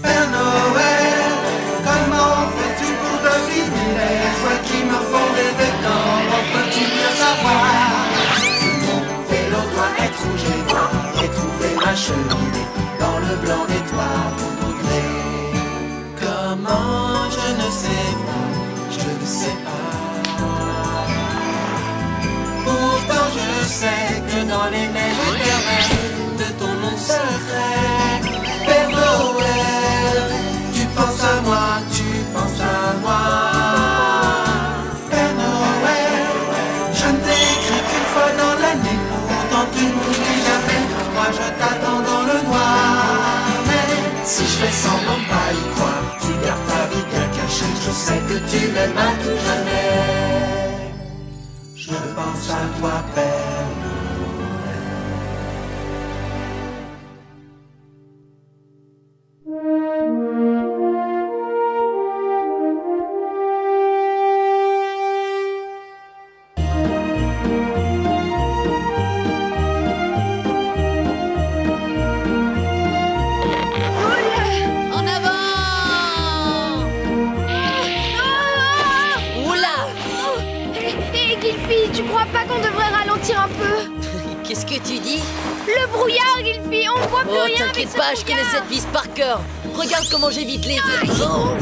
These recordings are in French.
Père Noël, comment fais-tu pour deviner les joies qui me font rêver? Comment peux-tu le savoir? Mon vélo doit être rouge et noir et trouver ma cheminée dans le blanc des toits poudrés. Comment je ne sais pas, je ne sais pas. Pourtant je sais que dans les neiges éternelles de ton nom secret, Père Noël, tu penses à moi, tu penses à moi. Père Noël, je ne t'ai écrit qu'une fois dans l'année, pourtant tu ne m'oublies jamais. Moi je t'attends dans le noir, mais si je fais semblant de pas y croire, tu gardes ta vie bien cachée. Je sais que tu m'aimes à tout jamais. Je pense à toi, Père Noël. En avant! Oula! Hé, Gilfy, tu crois pas qu'on devrait ralentir un peu? Qu'est-ce que tu dis? Le brouillard, Gilfy, on voit plus Oh, rien avec t'inquiète ce pas, je connais brouillard. cette piste par cœur. Regarde comment j'évite les... Oh.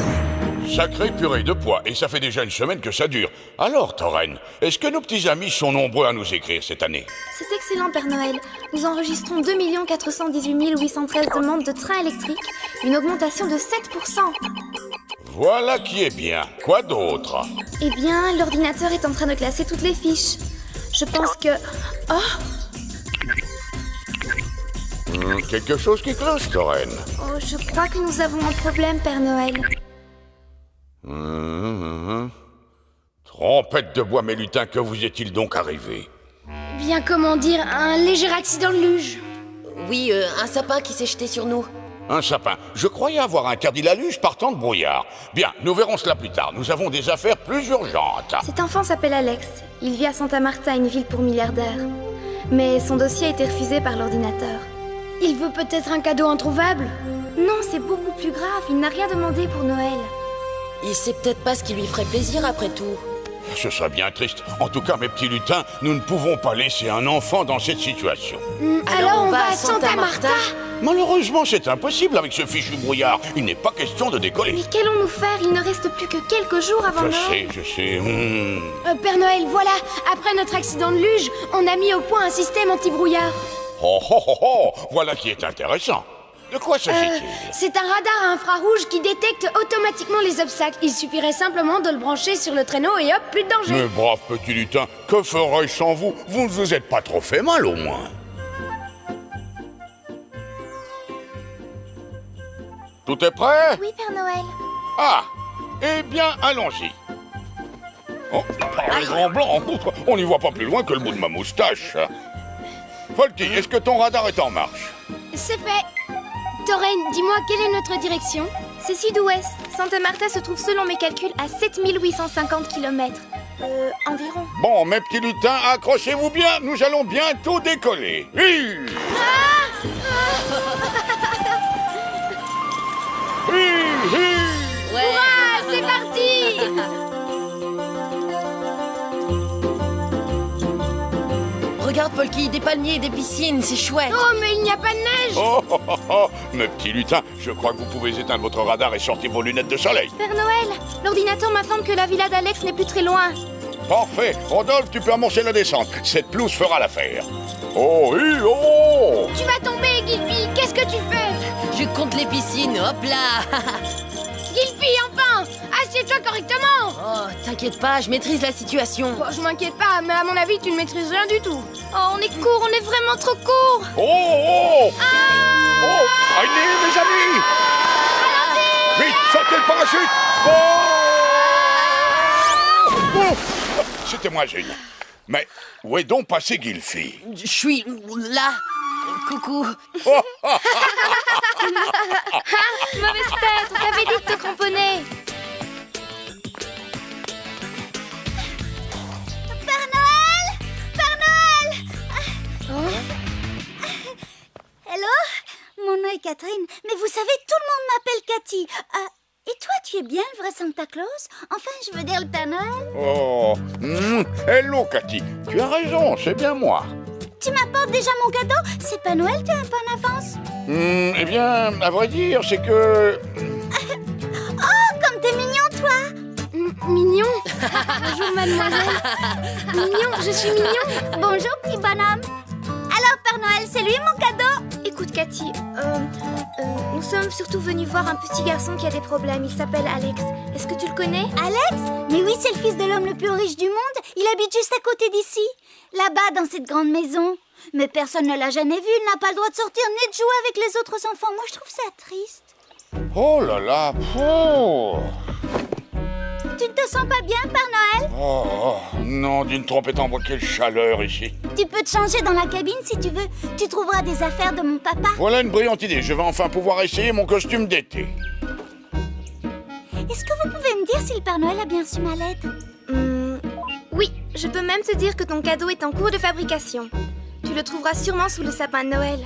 Sacrée purée de pois, et ça fait déjà une semaine que ça dure. Alors, Torren, est-ce que nos petits amis sont nombreux à nous écrire cette année? C'est excellent, Père Noël. Nous enregistrons 2 418 813 demandes de trains électriques, une augmentation de 7%. Voilà qui est bien. Quoi d'autre? Eh bien, l'ordinateur est en train de classer toutes les fiches. Je pense que... Oh, Quelque chose qui cloche, Torren. oh, je crois que nous avons un problème, Père Noël. Trompette de bois, mes lutins, que vous est-il donc arrivé? Bien comment dire, un léger accident de luge. Oui, un sapin qui s'est jeté sur nous. Un sapin. Je croyais avoir interdit la luge partant de brouillard. Bien, nous verrons cela plus tard. Nous avons des affaires plus urgentes. Cet enfant s'appelle Alex. Il vit à Santa Marta, une ville pour milliardaires. Mais son dossier a été refusé par l'ordinateur. Il veut peut-être un cadeau introuvable? Non, c'est beaucoup plus grave. Il n'a rien demandé pour Noël. Il sait peut-être pas ce qui lui ferait plaisir après tout. Ce serait bien triste. En tout cas, mes petits lutins, nous ne pouvons pas laisser un enfant dans cette situation. Alors on va à Santa Marta. Malheureusement, c'est impossible avec ce fichu brouillard. Il n'est pas question de décoller. Mais qu'allons-nous faire? Il ne reste plus que quelques jours avant Noël. Je sais. Père Noël, voilà, après notre accident de luge, on a mis au point un système anti-brouillard. Oh, oh, oh, oh. Voilà qui est intéressant. De quoi s'agit-il? C'est un radar à infrarouge qui détecte automatiquement les obstacles. Il suffirait simplement de le brancher sur le traîneau et hop, plus de danger. Mes braves petits lutins, que ferais-je sans vous? Vous ne vous êtes pas trop fait mal, au moins. Tout est prêt? Oui, Père Noël. Ah! Eh bien, allons-y. Oh, par le grand blanc, on n'y voit pas plus loin que le bout de ma moustache. Folky, est-ce que ton radar est en marche? C'est fait. Torren, dis-moi, quelle est notre direction? C'est sud-ouest. Santa Marta se trouve, selon mes calculs, à 7850 km. Environ. Bon, mes petits lutins, accrochez-vous bien, nous allons bientôt décoller. Oui. Ouais. Ah, c'est parti. Regarde, Polky, des palmiers et des piscines, c'est chouette. Oh, mais il n'y a pas de neige. Oh, oh, oh, oh. Mes petits lutins, je crois que vous pouvez éteindre votre radar et sortir vos lunettes de soleil. Père Noël, l'ordinateur m'informe que la villa d'Alex n'est plus très loin. Parfait. Rodolphe, tu peux amorcer la descente. Cette pelouse fera l'affaire. Oh, oui, oh. Tu vas tomber, Gilfy. Qu'est-ce que tu fais? Je compte les piscines, hop là. Gilfy, enfin! Assieds-toi correctement! Oh, t'inquiète pas, je maîtrise la situation. Bon, je m'inquiète pas, mais à mon avis, tu ne maîtrises rien du tout. Oh, on est court, on est vraiment trop court! Oh, oh. Oh, freinez, mes amis. Vite, sortez le parachute. Oh. Oh. C'était moi, Gilles. Mais où est donc passé Gilfy? Je suis là. Coucou. Mauvaise tête, on t'avait dit de te cramponner. Père Noël! Père Noël! Hello? Mon nom est Catherine, mais vous savez, tout le monde m'appelle Cathy. Et toi, tu es bien le vrai Santa Claus? Enfin, je veux dire le Père Noël. Oh, hello Cathy, tu as raison, c'est bien moi. Tu m'apportes déjà mon cadeau? C'est pas Noël, tu es un peu en avance. Eh bien, à vrai dire, c'est que... Oh, comme t'es mignon, toi. Mignon. Bonjour, mademoiselle. Mignon, je suis mignon. Bonjour, petit bonhomme. Alors, Père Noël, c'est lui mon cadeau? Écoute, Cathy, nous sommes surtout venus voir un petit garçon qui a des problèmes. Il s'appelle Alex. Est-ce que tu le connais? Alex? Mais oui, c'est le fils de l'homme le plus riche du monde. Il habite juste à côté d'ici. Là-bas, dans cette grande maison. Mais personne ne l'a jamais vu. Il n'a pas le droit de sortir ni de jouer avec les autres enfants. Moi, je trouve ça triste. Oh là là, Tu ne te sens pas bien, Père Noël? Oh, non, d'une trompette en bois, quelle chaleur ici. Tu peux te changer dans la cabine si tu veux. Tu trouveras des affaires de mon papa. Voilà une brillante idée, je vais enfin pouvoir essayer mon costume d'été. Est-ce que vous pouvez me dire si le Père Noël a bien reçu ma lettre? Oui, je peux même te dire que ton cadeau est en cours de fabrication. Tu le trouveras sûrement sous le sapin de Noël.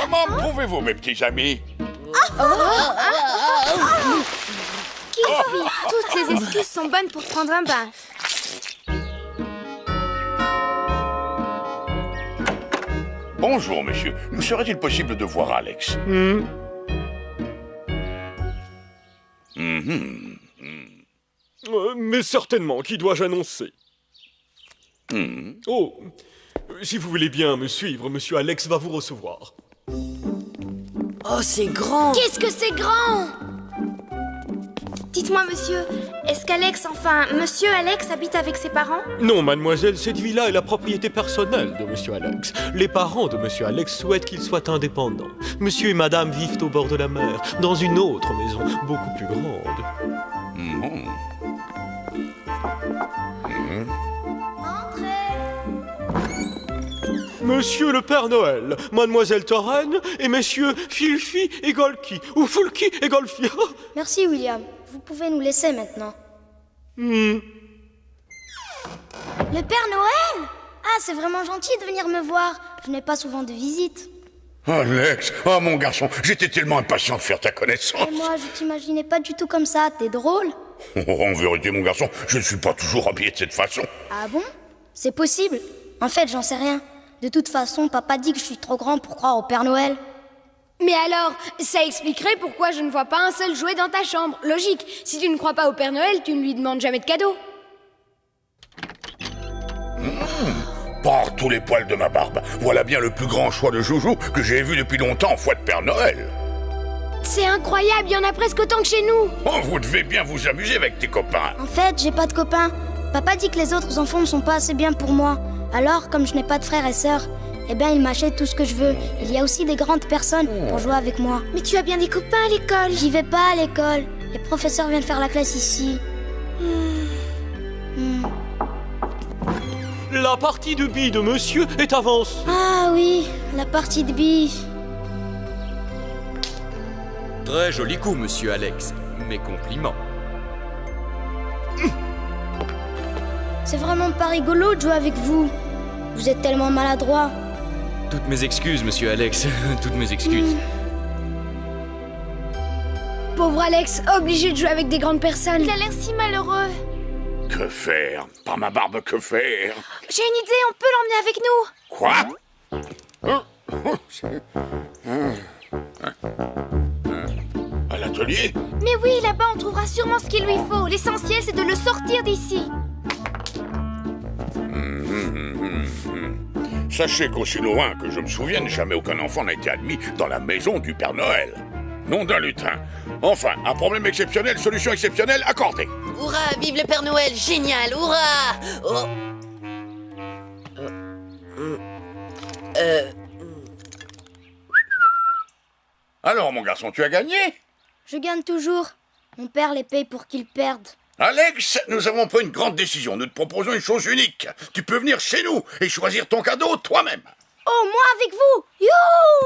Comment me trouvez-vous, mes petits amis? Kifi, toutes les excuses sont bonnes pour prendre un bain. Bonjour, monsieur. Nous serait-il possible de voir Alex? Mais certainement, qui dois-je annoncer? Oh, si vous voulez bien me suivre, monsieur Alex va vous recevoir. Oh, c'est grand. Qu'est-ce que c'est grand! Dites-moi, monsieur, est-ce qu'Alex, enfin, monsieur Alex habite avec ses parents? Non, mademoiselle, cette villa est la propriété personnelle de monsieur Alex. Les parents de monsieur Alex souhaitent qu'il soit indépendant. Monsieur et madame vivent au bord de la mer, dans une autre maison, beaucoup plus grande. Monsieur le Père Noël, mademoiselle Torren et messieurs Filfi et Golki, ou Fulki et Golfi. Merci, William. Vous pouvez nous laisser maintenant. Le Père Noël? Ah, c'est vraiment gentil de venir me voir. Je n'ai pas souvent de visite. Alex, oh mon garçon, j'étais tellement impatient de faire ta connaissance. Et moi, je t'imaginais pas du tout comme ça. T'es drôle. Oh, en vérité, mon garçon, je ne suis pas toujours habillé de cette façon. Ah bon? C'est possible. En fait, j'en sais rien. De toute façon, papa dit que je suis trop grand pour croire au Père Noël. Mais alors, ça expliquerait pourquoi je ne vois pas un seul jouet dans ta chambre. Logique, si tu ne crois pas au Père Noël, tu ne lui demandes jamais de cadeau. Par tous les poils de ma barbe, voilà bien le plus grand choix de joujoux que j'ai vu depuis longtemps en foi de Père Noël. C'est incroyable, il y en a presque autant que chez nous. Oh, vous devez bien vous amuser avec tes copains. En fait, j'ai pas de copains. Papa dit que les autres enfants ne sont pas assez bien pour moi. Alors, comme je n'ai pas de frères et sœurs, eh bien, il m'achète tout ce que je veux. Il y a aussi des grandes personnes pour jouer avec moi. Mais tu as bien des copains à l'école. J'y vais pas à l'école. Les professeurs viennent faire la classe ici. La partie de billes de monsieur est avancée. Ah oui, la partie de billes. Très joli coup, monsieur Alex. Mes compliments. C'est vraiment pas rigolo de jouer avec vous. Vous êtes tellement maladroit. Toutes mes excuses, monsieur Alex. Toutes mes excuses. Pauvre Alex, obligé de jouer avec des grandes personnes. Il a l'air si malheureux. Que faire? Par ma barbe, que faire? J'ai une idée, on peut l'emmener Quoi? À l'atelier? Mais oui, là-bas on trouvera sûrement ce qu'il lui faut. L'essentiel c'est de le sortir d'ici. Sachez qu'aussi loin que je me souvienne, jamais aucun enfant n'a été admis dans la maison du Père Noël. Nom d'un lutin. Enfin, un problème exceptionnel, solution exceptionnelle accordée. Hurrah, vive le Père Noël, génial, hurrah. Oh. Alors, mon garçon, tu as gagné? Je gagne toujours. Mon père les paye pour qu'ils perdent. Alex, nous avons pris une grande décision. Nous te proposons une chose unique. Tu peux venir chez nous et choisir ton cadeau toi-même. Oh, moi avec vous! You!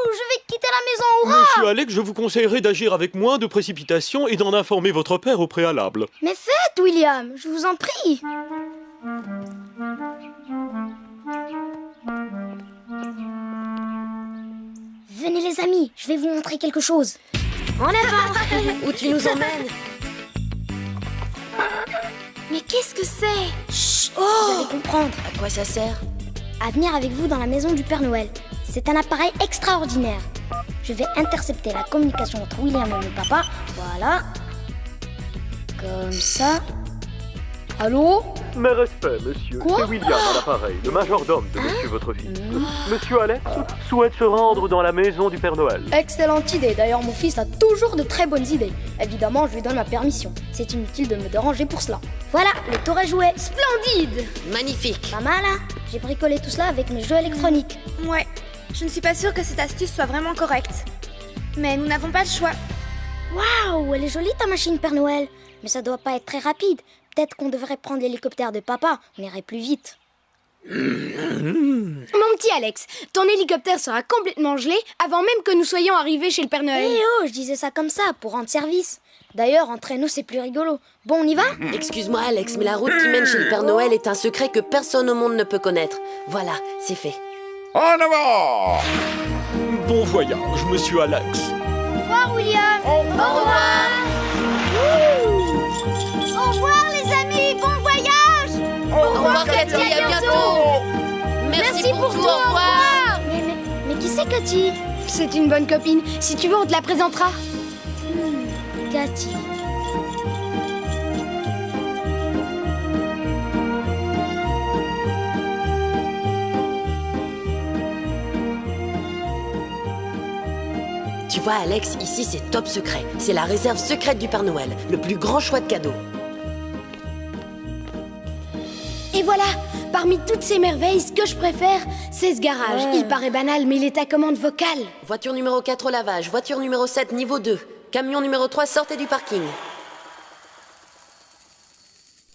Je vais quitter la maison, hurrah! Monsieur Alex, je vous conseillerais d'agir avec moins de précipitation et d'en informer votre père au préalable. Mais faites, William, je vous en prie. Venez les amis, je vais vous montrer quelque chose. En avant. Où tu nous emmènes? Mais qu'est-ce que c'est? Chut, vous allez comprendre. À quoi ça sert? À venir avec vous dans la maison du Père Noël. C'est un appareil extraordinaire. Je vais intercepter la communication entre William et mon papa. Voilà. Comme ça. Allô? Mes respects, monsieur. Quoi? C'est William à l'appareil, le majordome de monsieur votre fils. Monsieur Alex souhaite se rendre dans la maison du Père Noël. Excellente idée. D'ailleurs, mon fils a toujours de très bonnes idées. Évidemment, je lui donne ma permission. C'est inutile de me déranger pour cela. Voilà, le tour est joué. Splendide! Magnifique! Pas mal, hein? J'ai bricolé tout cela avec mes jeux électroniques. Ouais, je ne suis pas sûre que cette astuce soit vraiment correcte. Mais nous n'avons pas le choix. Waouh, elle est jolie ta machine Père Noël. Mais ça doit pas être très rapide. Peut-être qu'on devrait prendre l'hélicoptère de papa. On irait plus vite. Mon petit Alex, ton hélicoptère sera complètement gelé avant même que nous soyons arrivés chez le Père Noël. Eh oh, je disais ça comme ça, pour rendre service. D'ailleurs, entre nous, c'est plus rigolo. Bon, on y va? Excuse-moi Alex, mais la route qui mène chez le Père Noël est un secret que personne au monde ne peut connaître. Voilà, c'est fait. En avant! Bon voyage, monsieur Alex. Au revoir, William. Au revoir. Au revoir les amis, bon voyage! Au revoir Cathy, à bientôt! Merci pour tout, au revoir! Mais qui c'est Cathy? C'est une bonne copine. Si tu veux, on te la présentera. Cathy. Tu vois Alex, ici c'est top secret. C'est la réserve secrète du Père Noël. Le plus grand choix de cadeaux. Et voilà, parmi toutes ces merveilles, ce que je préfère, c'est ce garage. Ouais. Il paraît banal, mais il est à commande vocale. Voiture numéro 4 au lavage. Voiture numéro 7 niveau 2. Camion numéro 3 sortez du parking.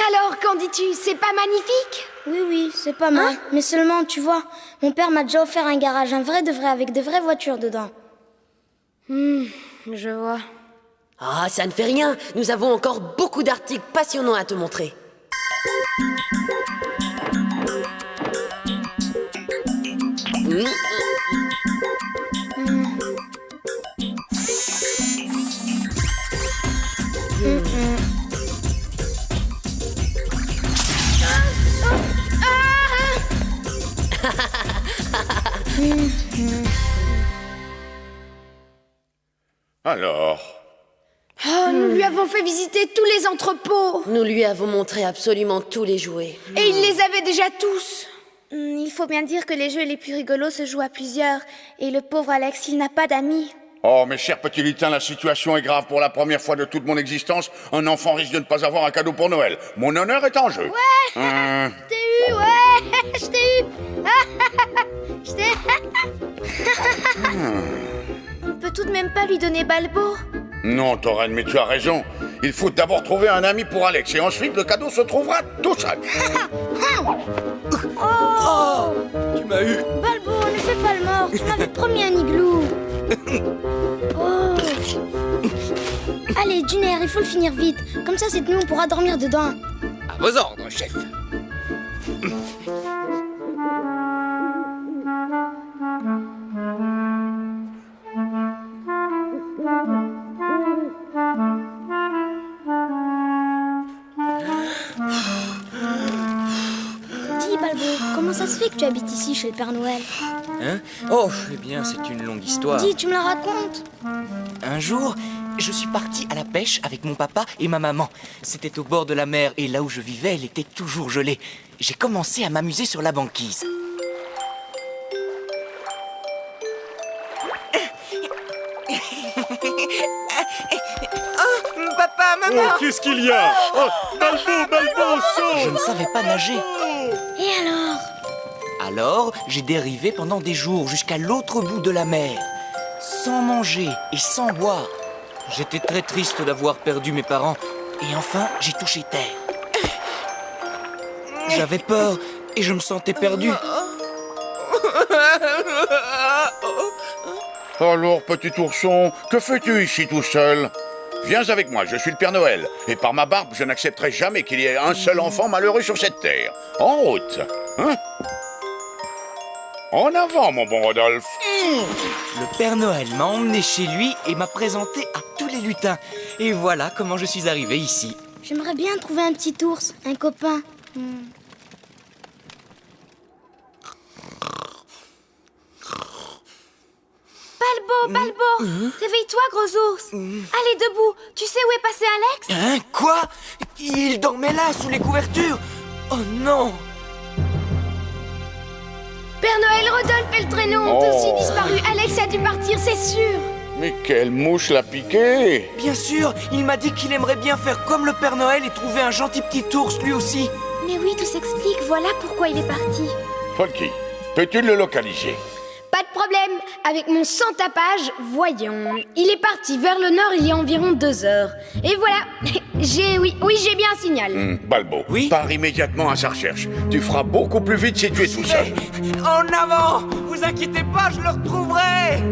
Alors, qu'en dis-tu? C'est pas magnifique? Oui, c'est pas mal. Mais seulement, tu vois, mon père m'a déjà offert un garage, un vrai de vrai, avec de vraies voitures dedans. Je vois. Ah, ça ne fait rien. Nous avons encore beaucoup d'articles passionnants à te montrer. Alors? Oh, nous lui avons fait visiter tous les entrepôts. Nous lui avons montré absolument tous les jouets. Et il les avait déjà tous. Il faut bien dire que les jeux les plus rigolos se jouent à plusieurs. Et le pauvre Alex, il n'a pas d'amis. Oh, mes chers petits lutins, la situation est grave. Pour la première fois de toute mon existence, un enfant risque de ne pas avoir un cadeau pour Noël. Mon honneur est en jeu. Je t'ai eu, ouais. Je t'ai eu. Je t'ai... On peut tout de même pas lui donner Balbo. Non, Torren, mais tu as raison. Il faut d'abord trouver un ami pour Alex et ensuite le cadeau se trouvera tout seul. Oh, Tu m'as eu. Balbo, ne fais pas le mort. Tu m'avais promis un igloo. Oh. Allez, Dunaire, il faut le finir vite. Comme ça, cette nuit, on pourra dormir dedans. À vos ordres, chef. Dis, Balbo, comment ça se fait que tu habites ici, chez le Père Noël? Hein? Oh, eh bien, c'est une longue histoire. Dis, tu me la racontes? Un jour, je suis parti à la pêche avec mon papa et ma maman. C'était au bord de la mer et là où je vivais, elle était toujours gelée. J'ai commencé à m'amuser sur la banquise. Oh, papa, maman! Oh, qu'est-ce qu'il y a? Oh, Balbo, Je ne saute! savais pas nager. Et alors? Alors, j'ai dérivé pendant des jours jusqu'à l'autre bout de la mer, sans manger et sans boire. J'étais très triste d'avoir perdu mes parents, et enfin, j'ai touché terre. J'avais peur et je me sentais perdu. Alors, petit ourson, que fais-tu ici tout seul? Viens avec moi, je suis le Père Noël. Et par ma barbe, je n'accepterai jamais qu'il y ait un seul enfant malheureux sur cette terre. En route, hein? En avant, mon bon Rodolphe. Le Père Noël m'a emmené chez lui et m'a présenté à tous les lutins. Et voilà comment je suis arrivé ici. J'aimerais bien trouver un petit ours, un copain. Balbo, réveille-toi, gros ours. Allez, debout. Tu sais où est passé Alex? Hein? Quoi? Il dormait là, sous les couvertures. Oh non! Père Noël, Rodolphe et le traîneau ont aussi disparu. Alex a dû partir, c'est sûr. Mais quelle mouche l'a piqué? Bien sûr, il m'a dit qu'il aimerait bien faire comme le Père Noël et trouver un gentil petit ours lui aussi. Mais oui, tout s'explique. Voilà pourquoi il est parti. Folky, peux-tu le localiser? Pas de problème. Avec mon sans-tapage, voyons. Il est parti vers le nord il y a environ 2 heures. Et voilà. J'ai bien un signal. Balbo, oui? Pars immédiatement à sa recherche. Tu feras beaucoup plus vite si tu es tout seul. En avant! Vous inquiétez pas, je le retrouverai!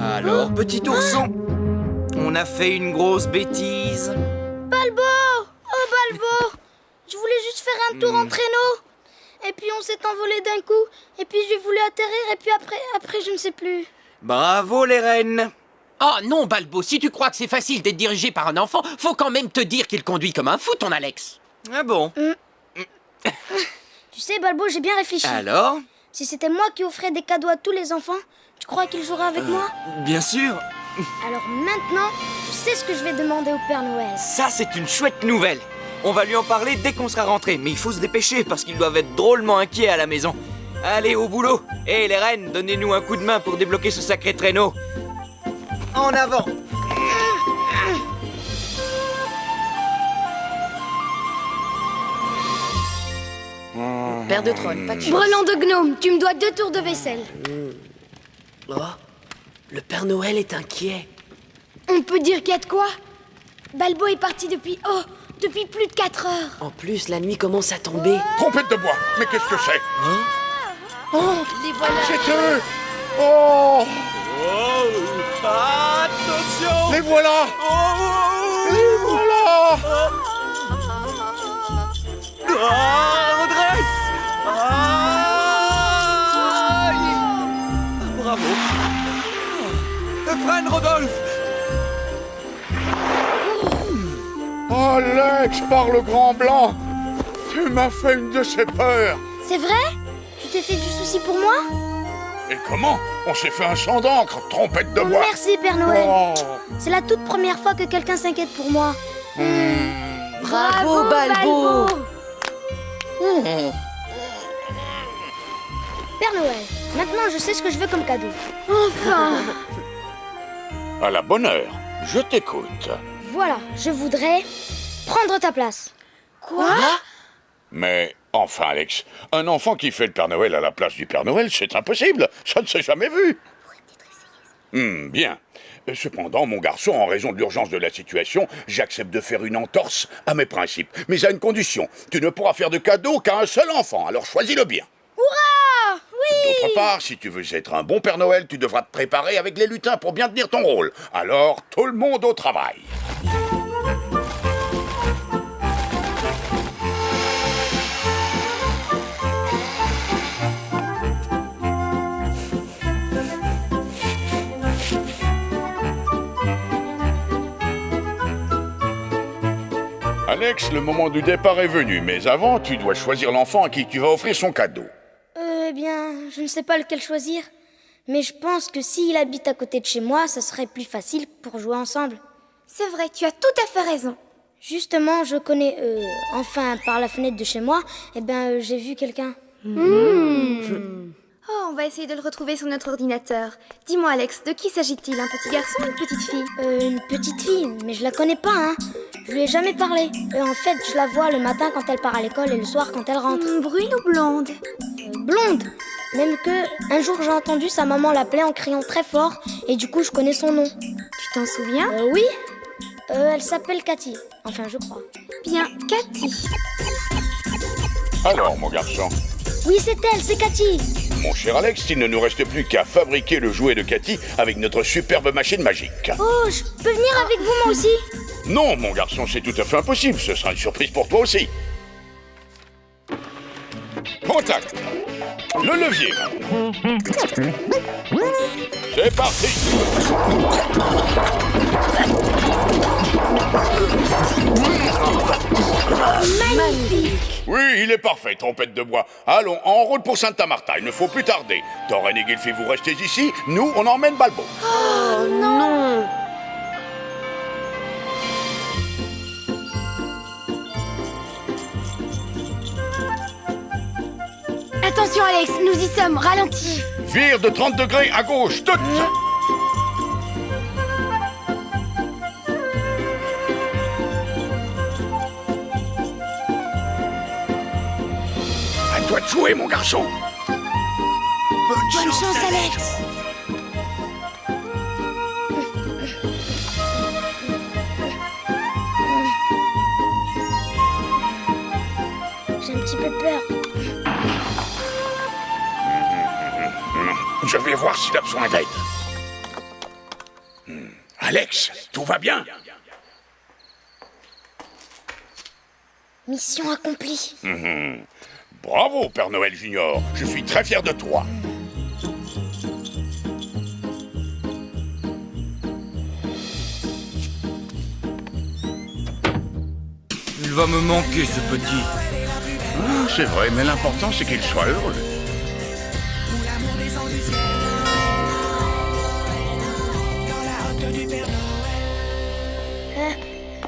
Alors, petit ourson, on a fait une grosse bêtise. Balbo! Oh, Balbo! Je voulais juste faire un tour en traîneau. Et puis on s'est envolé d'un coup. Et puis j'ai voulu atterrir. Et puis après je ne sais plus. Bravo les reines! Oh non, Balbo, si tu crois que c'est facile d'être dirigé par un enfant, faut quand même te dire qu'il conduit comme un fou, ton Alex. Ah bon? Tu sais, Balbo, j'ai bien réfléchi. Alors? Si c'était moi qui offrais des cadeaux à tous les enfants, tu crois qu'ils joueraient avec moi? Bien sûr! Alors maintenant, je sais ce que je vais demander au Père Noël. Ça, c'est une chouette nouvelle. On va lui en parler dès qu'on sera rentré, mais il faut se dépêcher parce qu'ils doivent être drôlement inquiets à la maison. Allez, au boulot! Hé, les reines, donnez-nous un coup de main pour débloquer ce sacré traîneau. En avant! Père de troll, pas de chance. Brelan de gnome, tu me dois 2 tours de vaisselle. Oh, le Père Noël est inquiet. On peut dire qu'il y a de quoi? Balbo est parti depuis plus de 4 heures. En plus, la nuit commence à tomber. Trompette de bois, mais qu'est-ce que c'est? Les voilà. C'est eux! Oh! Attention! Les voilà! Les voilà! Redresse! Aïe! Bravo! Freine, Rodolphe! Alex, par le grand blanc! Tu m'as fait une de ces peurs! C'est vrai? Tu t'es fait du souci pour moi? Et comment? On s'est fait un champ d'encre, trompette de bois! Merci, Père Noël. Oh. C'est la toute première fois que quelqu'un s'inquiète pour moi. Bravo, Balbo. Père Noël, maintenant je sais ce que je veux comme cadeau. Enfin! À la bonne heure, je t'écoute. Voilà, je voudrais prendre ta place. Quoi? Mais enfin, Alex, un enfant qui fait le Père Noël à la place du Père Noël, c'est impossible. Ça ne s'est jamais vu. Bien. Cependant, mon garçon, en raison de l'urgence de la situation, j'accepte de faire une entorse à mes principes. Mais à une condition. Tu ne pourras faire de cadeau qu'à un seul enfant, alors choisis-le bien. Hurrah! Oui! D'autre part, si tu veux être un bon Père Noël, tu devras te préparer avec les lutins pour bien tenir ton rôle. Alors, tout le monde au travail. Alex, le moment du départ est venu, mais avant, tu dois choisir l'enfant à qui tu vas offrir son cadeau. Eh bien, je ne sais pas lequel choisir. Mais je pense que s'il habite à côté de chez moi, ça serait plus facile pour jouer ensemble. C'est vrai, tu as tout à fait raison. Justement, je connais... enfin, par la fenêtre de chez moi, j'ai vu quelqu'un. Oh, on va essayer de le retrouver sur notre ordinateur. Dis-moi, Alex, de qui s'agit-il? Un petit garçon ou une petite fille? Une petite fille, mais je la connais pas, hein. Je lui ai jamais parlé. En fait, je la vois le matin quand elle part à l'école et le soir quand elle rentre. Brune ou blonde? Blonde. Même que, un jour, j'ai entendu sa maman l'appeler en criant très fort, et du coup, je connais son nom. t'en souviens? Oui. Elle s'appelle Cathy. Enfin, je crois. Bien, Cathy. Alors, mon garçon? Oui, c'est elle, c'est Cathy. Mon cher Alex, il ne nous reste plus qu'à fabriquer le jouet de Cathy avec notre superbe machine magique. Oh, je peux venir avec vous, moi aussi? Non, mon garçon, c'est tout à fait impossible. Ce sera une surprise pour toi aussi. Contact. Le levier. C'est parti. Magnifique. Oui, il est parfait, trompette de bois. Allons, en route pour Santa Marta, il ne faut plus tarder. Torren et Gilfi, vous restez ici, nous, on emmène Balbo. Oh non! Attention Alex, nous y sommes, ralentis. Vire de 30 degrés à gauche, toute. À toi de jouer, mon garçon. Bonne chance, Alex. J'ai un petit peu peur. Je vais voir s'il a besoin d'aide. Alex, tout va bien? Mission accomplie. Bravo, Père Noël Junior. Je suis très fier de toi. Il va me manquer, ce petit. C'est vrai, mais l'important, c'est qu'il soit heureux.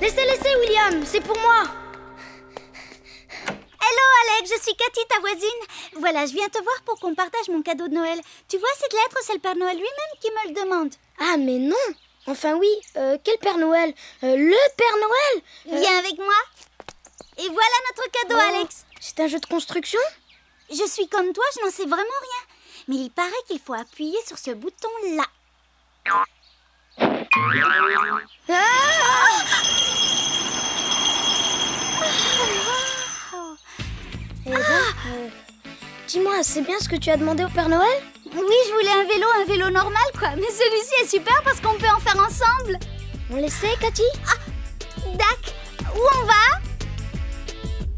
Laissez, William, c'est pour moi. Hello Alex, je suis Cathy, ta voisine. Voilà, je viens te voir pour qu'on partage mon cadeau de Noël. Tu vois cette lettre, c'est le Père Noël lui-même qui me le demande. Ah, mais non. Enfin oui, quel Père Noël? Le Père Noël? Viens avec moi. Et voilà notre cadeau, Alex. C'est un jeu de construction? Je suis comme toi, je n'en sais vraiment rien. Mais il paraît qu'il faut appuyer sur ce bouton-là. Dis-moi, c'est bien ce que tu as demandé au Père Noël? Oui, je voulais un vélo normal, quoi. Mais celui-ci est super parce qu'on peut en faire ensemble. On l'essaie, Cathy? Dac, où on va?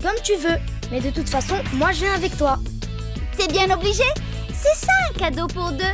Comme tu veux. Mais de toute façon, moi je viens avec toi. T'es bien obligé? C'est ça un cadeau pour deux.